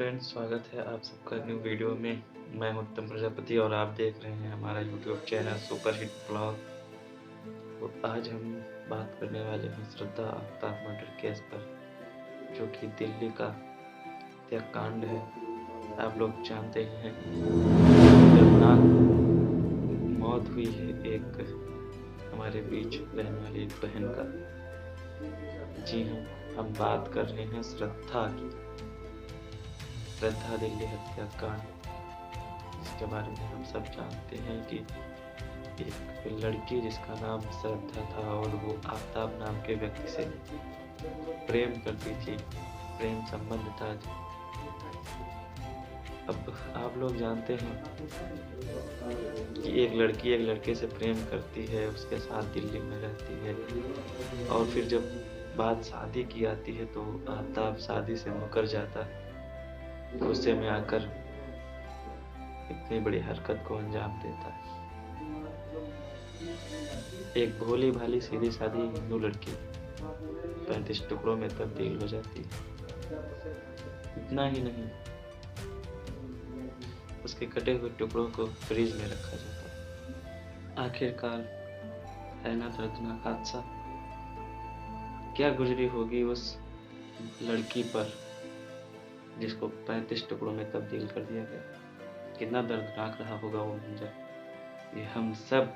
Friends, स्वागत है आप सबका न्यू वीडियो में। मैं हूं उत्तम प्रजापति और आप देख रहे हैं हमारा YouTube channel super hit blog. तो आज हम बात करने वाले हैं श्रद्धा आफ्ताब मर्डर केस पर, जो कि दिल्ली का हत्याकांड है। आप लोग जानते ही हैं, दर्दनाक मौत हुई है एक हमारे बीच रहने वाली एक बहन का। जी हाँ, हम बात कर रहे हैं श्रद्धा की। श्रद्धा दिल्ली हत्याकांड, इसके बारे में हम सब जानते हैं कि एक लड़की जिसका नाम श्रद्धा था और वो आफ्ताब नाम के व्यक्ति से प्रेम करती थी, प्रेम संबंध था। अब आप लोग जानते हैं कि एक लड़की एक लड़के से प्रेम करती है, उसके साथ दिल्ली में रहती है, और फिर जब बात शादी की आती है तो आफ्ताब शादी से मुकर जाता है। गुस्से में आकर इतनी बड़ी हरकत को अंजाम देता है। एक भोली भाली सीधी सादी हिंदू लड़की 35 टुकड़ों में तब्दील हो जाती है। इतना ही नहीं, उसके कटे हुए टुकड़ों को फ्रिज में रखा जाता है। आखिरकार है ना दर्दनाक हादसा। क्या गुजरी होगी उस लड़की पर जिसको 35 टुकड़ों में तब्दील कर दिया गया। कितना दर्दनाक रहा होगा वो मंजर, ये हम सब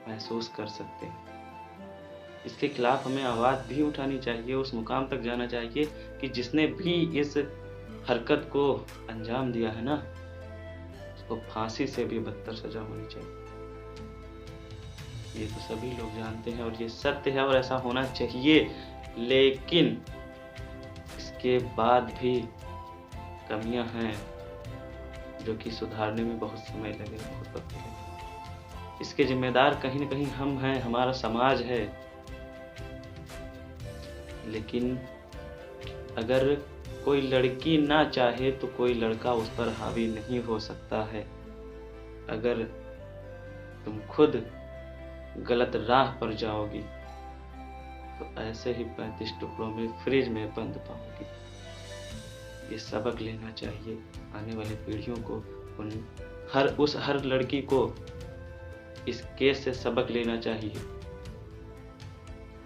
महसूस कर सकते हैं। इसके खिलाफ हमें आवाज़ भी उठानी चाहिए, उस मुकाम तक जाना चाहिए कि जिसने भी इस हरकत को अंजाम दिया है ना, उसको फांसी से भी बदतर सजा होनी चाहिए। ये तो सभी लोग जानते हैं और ये सत्य है और ऐसा होना चाहिए, लेकिन इसके बाद भी कमियां हैं जो कि सुधारने में बहुत समय लगे, बहुत वक्त लगे। इसके जिम्मेदार कहीं न कहीं हम हैं, हमारा समाज है। लेकिन अगर कोई लड़की ना चाहे तो कोई लड़का उस पर हावी नहीं हो सकता है। अगर तुम खुद गलत राह पर जाओगी तो ऐसे ही 35 टुकड़ों में फ्रिज में बंद पाओगी। ये सबक लेना चाहिए आने वाली पीढ़ियों को। हर लड़की को इस केस से सबक लेना चाहिए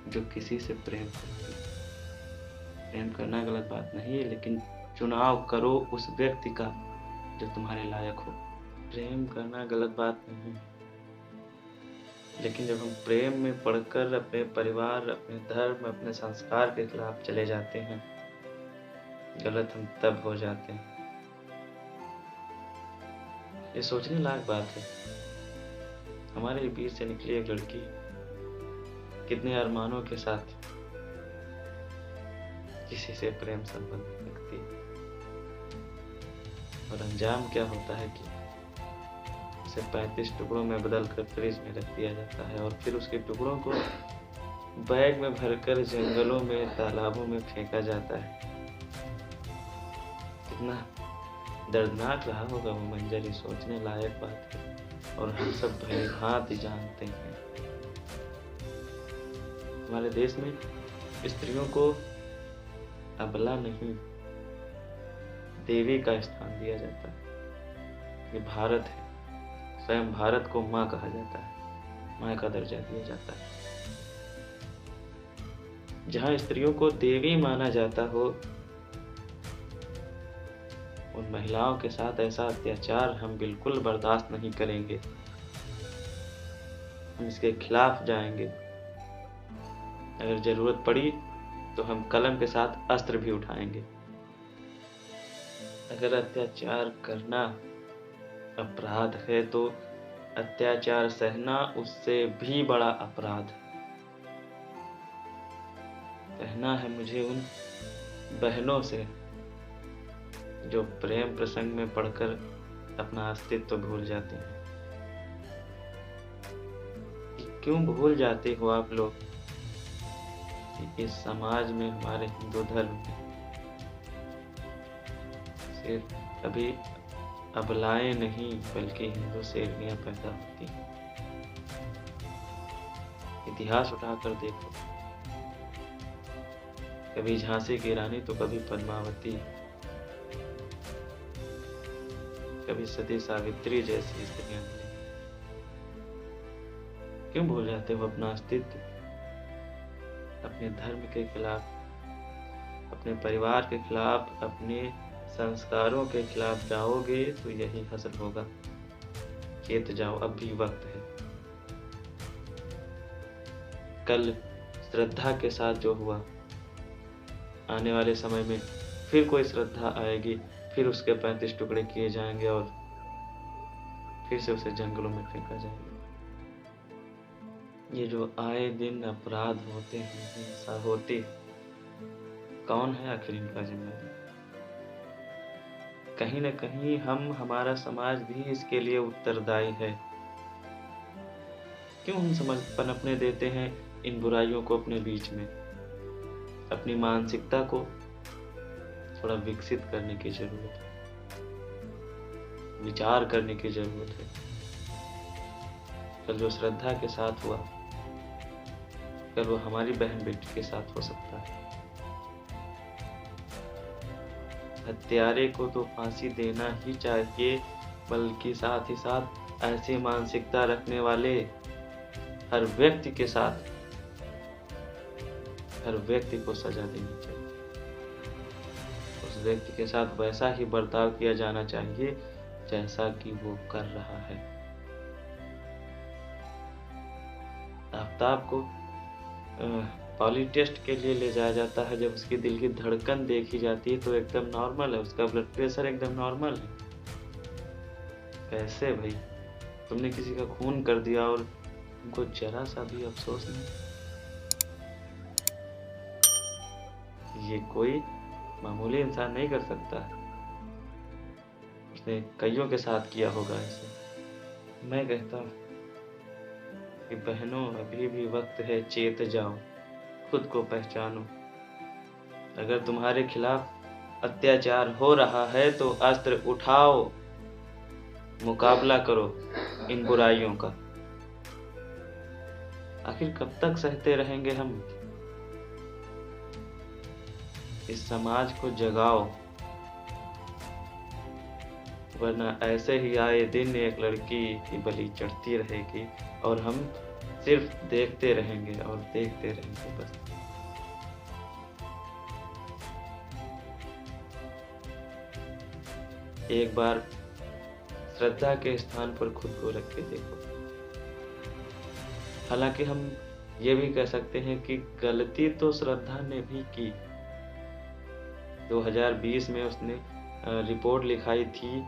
जो किसी से प्रेम करती है। प्रेम करना गलत बात नहीं है, लेकिन चुनाव करो उस व्यक्ति का जो तुम्हारे लायक हो। प्रेम करना गलत बात नहीं है, लेकिन जब हम प्रेम में पढ़कर अपने परिवार, अपने धर्म, अपने संस्कार के खिलाफ चले जाते हैं, गलत हम तब हो जाते हैं। ये सोचने लायक बात है। हमारे बीच से निकली एक लड़की कितने अरमानों के साथ किसी से प्रेम संबंध रखती है, और अंजाम क्या होता है कि उसे 35 टुकड़ों में बदल कर फ्रिज में रख दिया जाता है, और फिर उसके टुकड़ों को बैग में भरकर जंगलों में, तालाबों में फेंका जाता है। कितना दर्दनाक रहा होगा वो मंजर, ये सोचने लायक बात है और हम सब भली-भांति जानते हैं। हमारे देश में स्त्रियों को अबला नहीं, देवी का स्थान दिया जाता है। ये भारत है, स्वयं भारत को माँ कहा जाता है, माँ का दर्जा दिया जाता है। जहाँ स्त्रियों को देवी माना जाता हो, उन महिलाओं के साथ ऐसा अत्याचार हम बिल्कुल बर्दाश्त नहीं करेंगे। हम इसके खिलाफ जाएंगे। अगर जरूरत पड़ी तो हम कलम के साथ अस्त्र भी उठाएंगे। अगर अत्याचार करना अपराध है तो अत्याचार सहना उससे भी बड़ा अपराध है। कहना है मुझे उन बहनों से जो प्रेम प्रसंग में पढ़कर अपना अस्तित्व भूल जाते हैं। क्यों भूल जाते हो आप लोग कि इस समाज में, हमारे हिंदू धर्म में सिर्फ कभी अबलाएं नहीं बल्कि हिंदू शेरनियां पैदा होती हैं। इतिहास उठाकर देखो, कभी झांसी की रानी तो कभी पद्मावती, कभी सती सावित्री जैसी स्त्रियां मिली। क्यों भूल जाते हो अपना अस्तित्व? अपने धर्म के खिलाफ, अपने परिवार के खिलाफ, अपने संस्कारों के खिलाफ जाओगे तो यही हासिल होगा। चेत जाओ, अब भी वक्त है। कल श्रद्धा के साथ जो हुआ, आने वाले समय में फिर कोई श्रद्धा आएगी, फिर उसके 35 टुकड़े किए जाएंगे और फिर से उसे जंगलों में फेंका जाएगा। ये जो आए दिन अपराध होते हैं, हिंसा होती है, कौन है आखिर इनका जिम्मेदार? कहीं न कहीं हमारा समाज भी इसके लिए उत्तरदायी है। क्यों हम समझ पनपने देते हैं इन बुराइयों को अपने बीच में? अपनी मानसिकता को थोड़ा विकसित करने की जरूरत है, विचार करने की जरूरत है। कल जो श्रद्धा के साथ हुआ, कल वो हमारी बहन बेटी के साथ हो सकता है। हत्यारे को तो फांसी देना ही चाहिए, बल्कि साथ ही साथ ऐसी मानसिकता रखने वाले हर व्यक्ति के साथ हर व्यक्ति को सजा देनी चाहिए। उस व्यक्ति के साथ वैसा ही बर्ताव किया जाना चाहिए जैसा कि वो कर रहा है। आफ्ताब को पॉली टेस्ट के लिए ले जाया जाता है। जब उसकी दिल की धड़कन देखी जाती है तो एकदम नॉर्मल है, उसका ब्लड प्रेशर एकदम नॉर्मल है। कैसे भाई, तुमने किसी का खून कर दिया और तुमको जरा सा भी अफसोस नहीं? ये कोई मामूली इंसान नहीं कर सकता। उसने कईयों के साथ किया होगा ऐसे। मैं कहता हूँ कि बहनों, अभी भी वक्त है, चेत जाओ, खुद को पहचानो। अगर तुम्हारे खिलाफ अत्याचार हो रहा है तो अस्त्र उठाओ, मुकाबला करो इन बुराइयों का। आखिर कब तक सहते रहेंगे हम? इस समाज को जगाओ, वरना ऐसे ही आए दिन एक लड़की की बलि चढ़ती रहेगी और हम सिर्फ देखते रहेंगे और देखते रहेंगे बस। एक बार श्रद्धा के स्थान पर खुद को रख के देखो। हालांकि हम ये भी कह सकते हैं कि गलती तो श्रद्धा ने भी की। 2020 में उसने रिपोर्ट लिखाई थी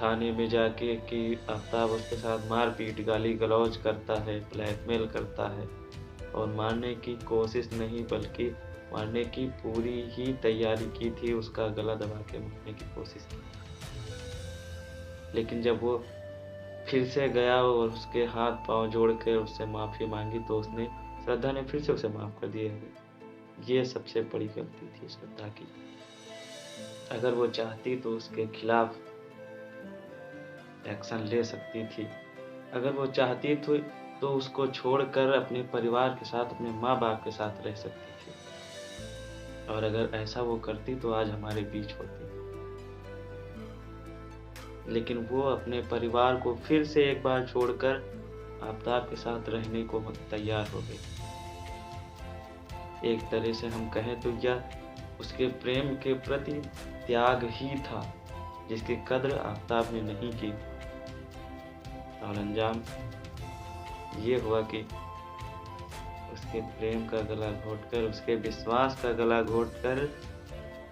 थाने में जाके कि आफ्ताब उसके साथ मारपीट, गाली गलौज करता है, ब्लैकमेल करता है और मारने की कोशिश नहीं बल्कि मारने की पूरी ही तैयारी की थी, उसका गला दबा के मारने की कोशिश की। लेकिन जब वो फिर से गया और उसके हाथ पांव जोड़ कर उससे माफ़ी मांगी तो उसने श्रद्धा ने फिर से उसे माफ़ कर दिया। ये सबसे बड़ी गलती थी श्रद्धा की। अगर वो चाहती तो उसके खिलाफ एक्शन ले सकती थी। अगर वो चाहती तो उसको छोड़कर अपने परिवार के साथ, अपने माँ बाप के साथ रह सकती थी। और अगर ऐसा वो करती तो आज हमारे बीच होती। लेकिन वो अपने परिवार को फिर से एक बार छोड़कर आफ्ताब के साथ रहने को तैयार हो गई। एक तरह से हम कहें तो यह उसके प्रेम के प्रति त्याग ही था, जिसकी कद्र आफ्ताब ने नहीं की। और अंजाम ये हुआ कि उसके प्रेम का गला घोटकर, उसके विश्वास का गला घोटकर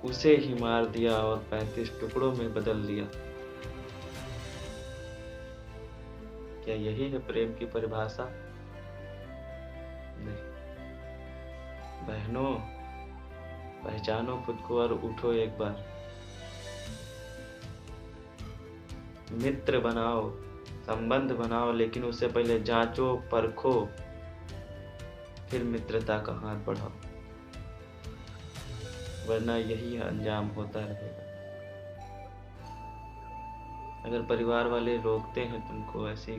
उसे ही मार दिया और 35 टुकड़ों में बदल दिया। क्या यही है प्रेम की परिभाषा? नहीं। बहनों, पहचानो खुद को और उठो एक बार। मित्र बनाओ, संबंध बनाओ, लेकिन उससे पहले जांचो, परखो, फिर मित्रता का हाथ बढ़ाओ, वरना यही अंजाम होता रहेगा। अगर परिवार वाले रोकते हैं तुमको ऐसे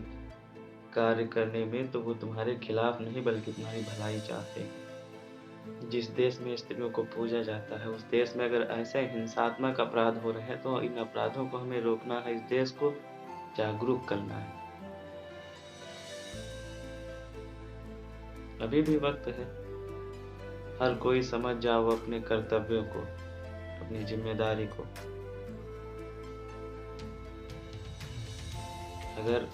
कार्य करने में तो वो तुम्हारे खिलाफ नहीं बल्कि तुम्हारी भलाई चाहते हैं। जिस देश में स्त्रियों को पूजा जाता है, उस देश में अगर ऐसे हिंसात्मक अपराध हो रहे हैं तो इन अपराधों को हमें रोकना है, इस देश को जागरूक करना है। अभी भी वक्त है, हर कोई समझ जाओ अपने कर्तव्यों को, अपनी जिम्मेदारी को। अगर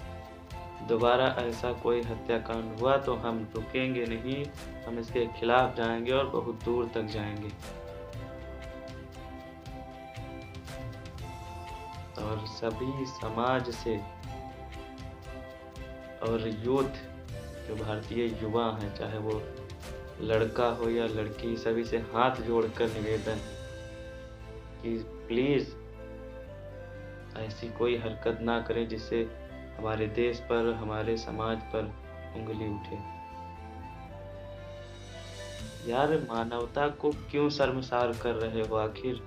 दोबारा ऐसा कोई हत्याकांड हुआ तो हम रुकेंगे नहीं, हम इसके खिलाफ जाएंगे और बहुत दूर तक जाएंगे। और सभी समाज से और यूथ, जो भारतीय युवा हैं, चाहे वो लड़का हो या लड़की, सभी से हाथ जोड़कर निवेदन कि प्लीज़ ऐसी कोई हरकत ना करें जिससे हमारे देश पर, हमारे समाज पर उंगली उठे। यार, मानवता को क्यों शर्मसार कर रहे हो? आखिर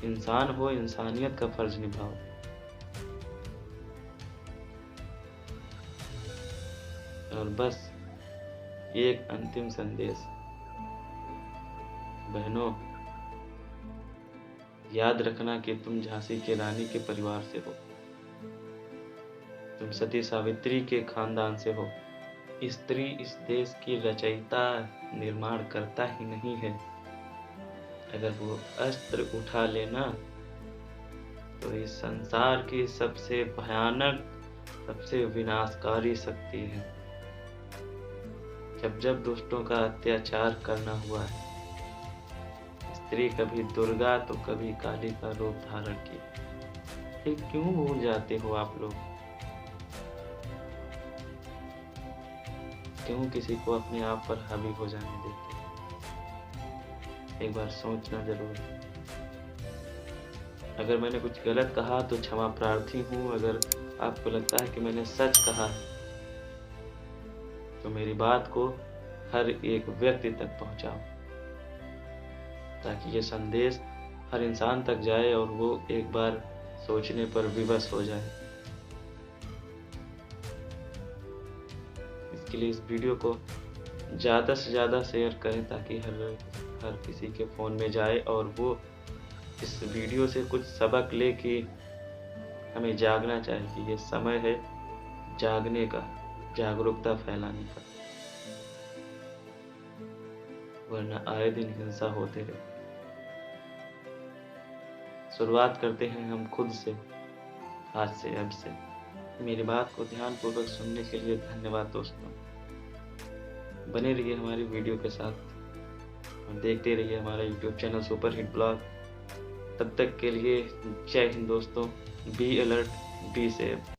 इंसान हो, इंसानियत का फर्ज निभाओ। और बस एक अंतिम संदेश, बहनों, याद रखना कि तुम झांसी की रानी के परिवार से हो, तुम सती सावित्री के खानदान से हो। स्त्री इस देश की रचयिता, निर्माण करता ही नहीं है। अगर वो अस्त्र उठा लेना तो इस संसार की सबसे भयानक, सबसे विनाशकारी शक्ति है। जब जब दुष्टों का अत्याचार करना हुआ है, स्त्री कभी दुर्गा तो कभी काली का रूप धारण की। ये क्यों भूल जाते हो आप लोग? क्यों किसी को अपने आप पर हावी हो जाने देते? एक बार सोचना जरूर। अगर मैंने कुछ गलत कहा तो क्षमा प्रार्थी हूँ। अगर आपको लगता है कि मैंने सच कहा तो मेरी बात को हर एक व्यक्ति तक पहुँचाओ, ताकि ये संदेश हर इंसान तक जाए और वो एक बार सोचने पर विवश हो जाए। इसके लिए इस वीडियो को ज़्यादा से ज़्यादा शेयर करें ताकि हर किसी के फ़ोन में जाए और वो इस वीडियो से कुछ सबक ले कि हमें जागना चाहिए। ये समय है जागने का, जागरूकता फैलाने का, वरना आए दिन हिंसा होते रहे। शुरुआत करते हैं हम खुद से, आज से, अब से। मेरी बात को ध्यानपूर्वक सुनने के लिए धन्यवाद दोस्तों। बने रहिए हमारी वीडियो के साथ और देखते रहिए हमारा YouTube channel super hit blog. तब तक के लिए जय हिंद दोस्तों। Be alert, be safe.